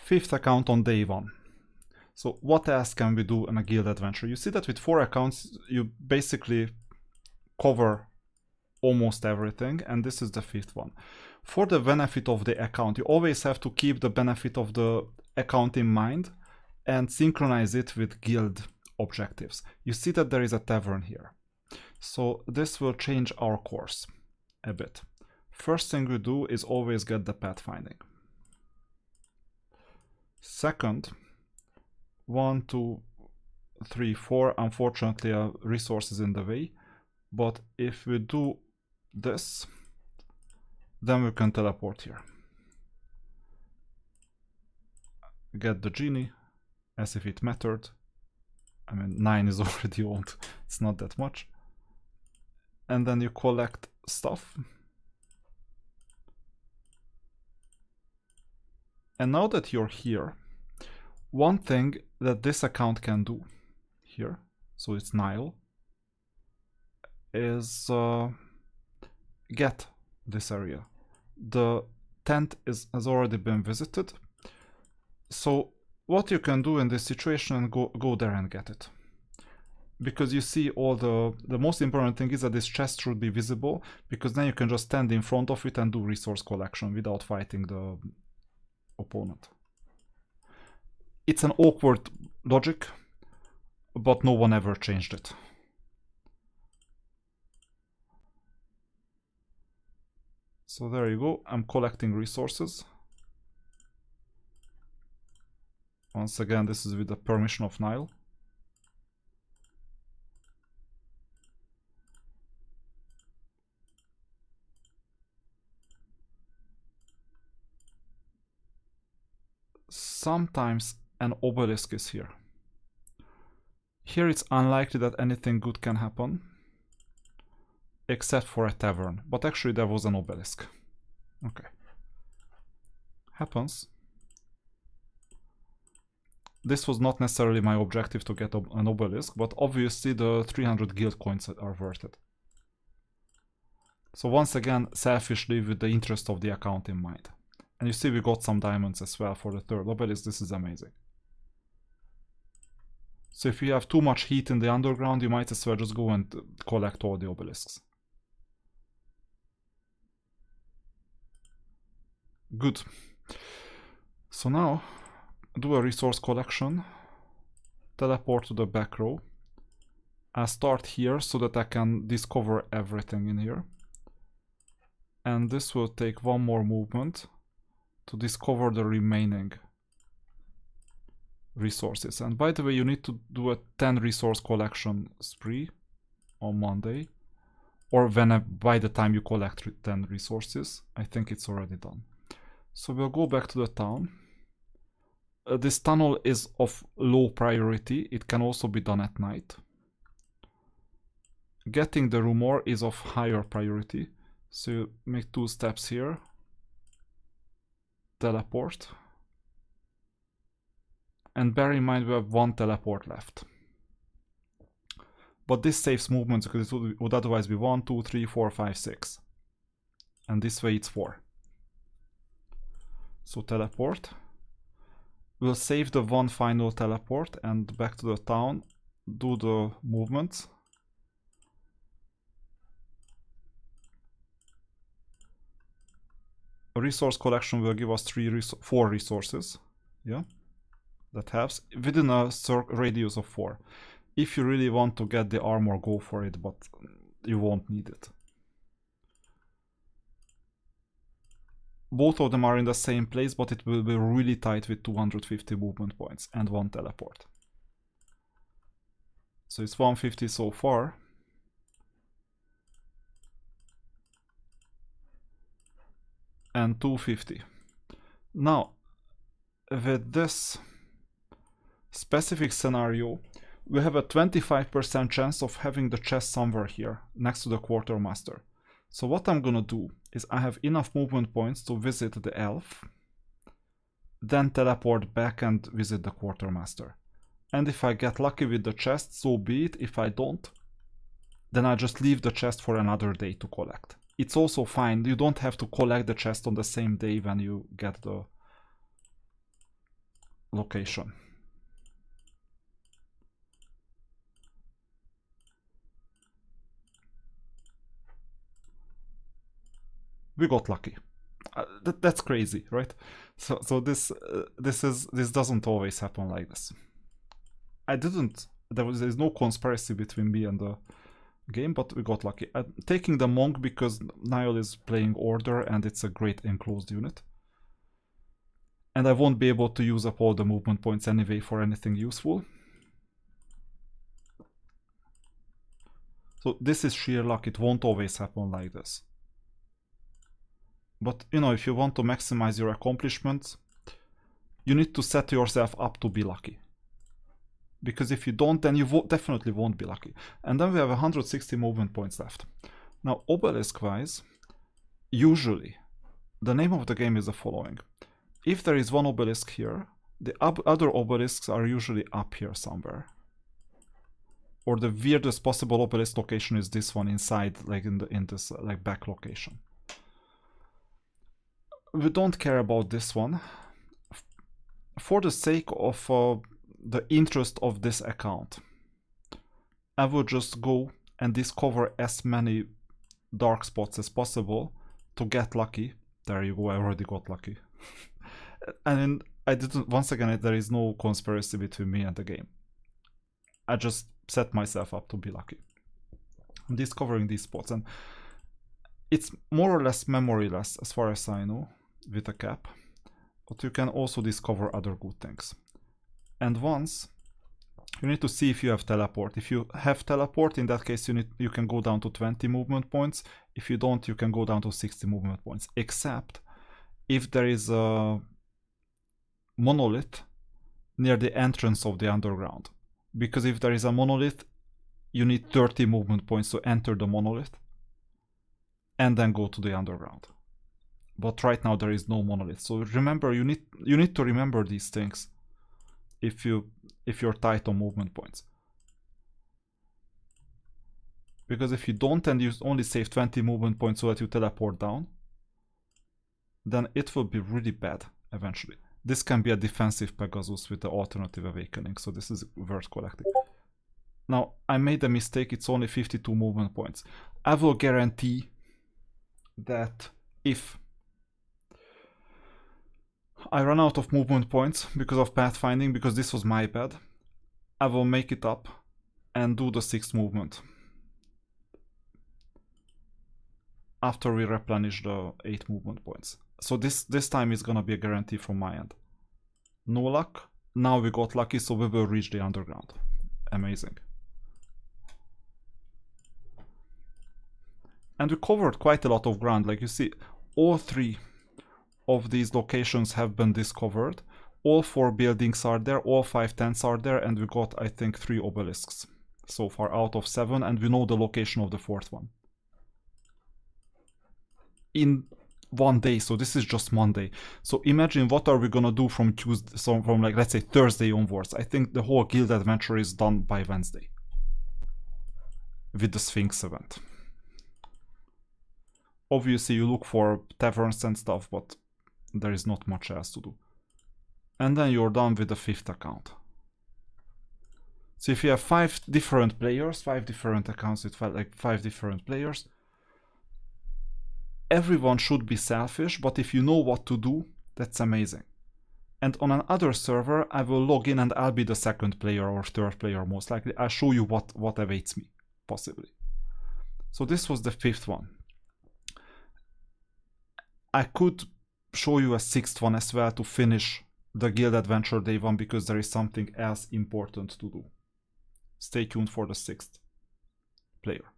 Fifth account on day one. So what else can we do in a guild adventure? You see that with 4 accounts, you basically cover almost everything, and this is the 5th one. For the benefit of the account, you always have to keep the benefit of the account in mind and synchronize it with guild objectives. You see that there is a tavern here. So this will change our course a bit. First thing we do is always get the pathfinding. Second, 1, 2, 3, 4, unfortunately a resource is in the way, but if we do this, then we can teleport here. Get the genie, as if it mattered. I mean, 9 is already old, it's not that much. And then you collect stuff. And now that you're here, one thing that this account can do here, so it's Nile, is get this area. The tent has already been visited. So what you can do in this situation and go there and get it. Because you see all the most important thing is that this chest should be visible, because then you can just stand in front of it and do resource collection without fighting the opponent. It's an awkward logic, but no one ever changed it. So there you go, I'm collecting resources. Once again, this is with the permission of Nile. Sometimes an obelisk is here. Here it's unlikely that anything good can happen, except for a tavern. But actually there was an obelisk. Okay. Happens. This was not necessarily my objective to get an obelisk, but obviously the 300 guild coins are worth it. So once again, selfishly with the interest of the account in mind. And you see we got some diamonds as well for the 3rd obelisk. This is amazing. So if you have too much heat in the underground, you might as well just go and collect all the obelisks. Good. So now, do a resource collection, teleport to the back row. I'll start here so that I can discover everything in here. And this will take one more movement to discover the remaining resources. And by the way, you need to do a 10 resource collection spree on Monday, or by the time you collect 10 resources. I think it's already done. So we'll go back to the town. This tunnel is of low priority. It can also be done at night. Getting the rumor is of higher priority. So you make 2 steps here. Teleport. And bear in mind we have 1 teleport left. But this saves movements because it would otherwise be 1, 2, 3, 4, 5, 6. And this way it's 4. So teleport. We'll save the 1 final teleport and back to the town, do the movements. A resource collection will give us 4 resources. Yeah, that helps within a radius of 4. If you really want to get the armor, go for it, but you won't need it. Both of them are in the same place, but it will be really tight with 250 movement points and 1 teleport. So it's 150 so far. And 250. Now, with this specific scenario, we have a 25% chance of having the chest somewhere here, next to the quartermaster. So what I'm gonna do is I have enough movement points to visit the elf, then teleport back and visit the quartermaster. And if I get lucky with the chest, so be it. If I don't, then I just leave the chest for another day to collect. It's also fine, you don't have to collect the chest on the same day when you get the location. We got lucky. That's crazy, right? So this doesn't always happen like this. There's no conspiracy between me and the game, but we got lucky. I'm taking the monk because Niall is playing order and it's a great enclosed unit. And I won't be able to use up all the movement points anyway for anything useful. So this is sheer luck. It won't always happen like this. But, you know, if you want to maximize your accomplishments, you need to set yourself up to be lucky. Because if you don't, then you definitely won't be lucky. And then we have 160 movement points left. Now, obelisk-wise, usually, the name of the game is the following. If there is one obelisk here, the other obelisks are usually up here somewhere. Or the weirdest possible obelisk location is this one inside, like in this like back location. We don't care about this one. For the sake of the interest of this account, I will just go and discover as many dark spots as possible to get lucky. There you go, I already got lucky. And I didn't, once again, there is no conspiracy between me and the game. I just set myself up to be lucky. I'm discovering these spots, and it's more or less memoryless as far as I know with a cap, but you can also discover other good things. And once you need to see if you have teleport. If you have teleport, in that case you can go down to 20 movement points. If you don't, you can go down to 60 movement points, except if there is a monolith near the entrance of the underground. Because if there is a monolith, you need 30 movement points to enter the monolith and then go to the underground. But right now there is no monolith. So remember, you need to remember these things if you're tight on movement points. Because if you don't and you only save 20 movement points so that you teleport down, then it will be really bad eventually. This can be a defensive Pegasus with the alternative awakening, so this is worth collecting. Now, I made a mistake, it's only 52 movement points. I will guarantee that if I run out of movement points because of pathfinding, because this was my bad, I will make it up and do the 6th movement after we replenish the 8 movement points. So this time is gonna be a guarantee from my end. No luck. Now we got lucky, so we will reach the underground. Amazing. And we covered quite a lot of ground. Like you see, all 3 of these locations have been discovered. All 4 buildings are there, all 5 tents are there, and we got, I think, 3 obelisks so far out of 7, and we know the location of the 4th one. In one day, so this is just Monday. So imagine what are we gonna do from Tuesday, so from like let's say Thursday onwards. I think the whole guild adventure is done by Wednesday with the Sphinx event. Obviously you look for taverns and stuff, but there is not much else to do. And then you're done with the 5th account. So if you have 5 different players, 5 different accounts with like 5 different players, everyone should be selfish, but if you know what to do, that's amazing. And on another server, I will log in and I'll be the 2nd player or 3rd player most likely. I'll show you what awaits me, possibly. So this was the 5th one. I could show you a 6th one as well to finish the guild adventure day 1 because there is something else important to do. Stay tuned for the 6th player.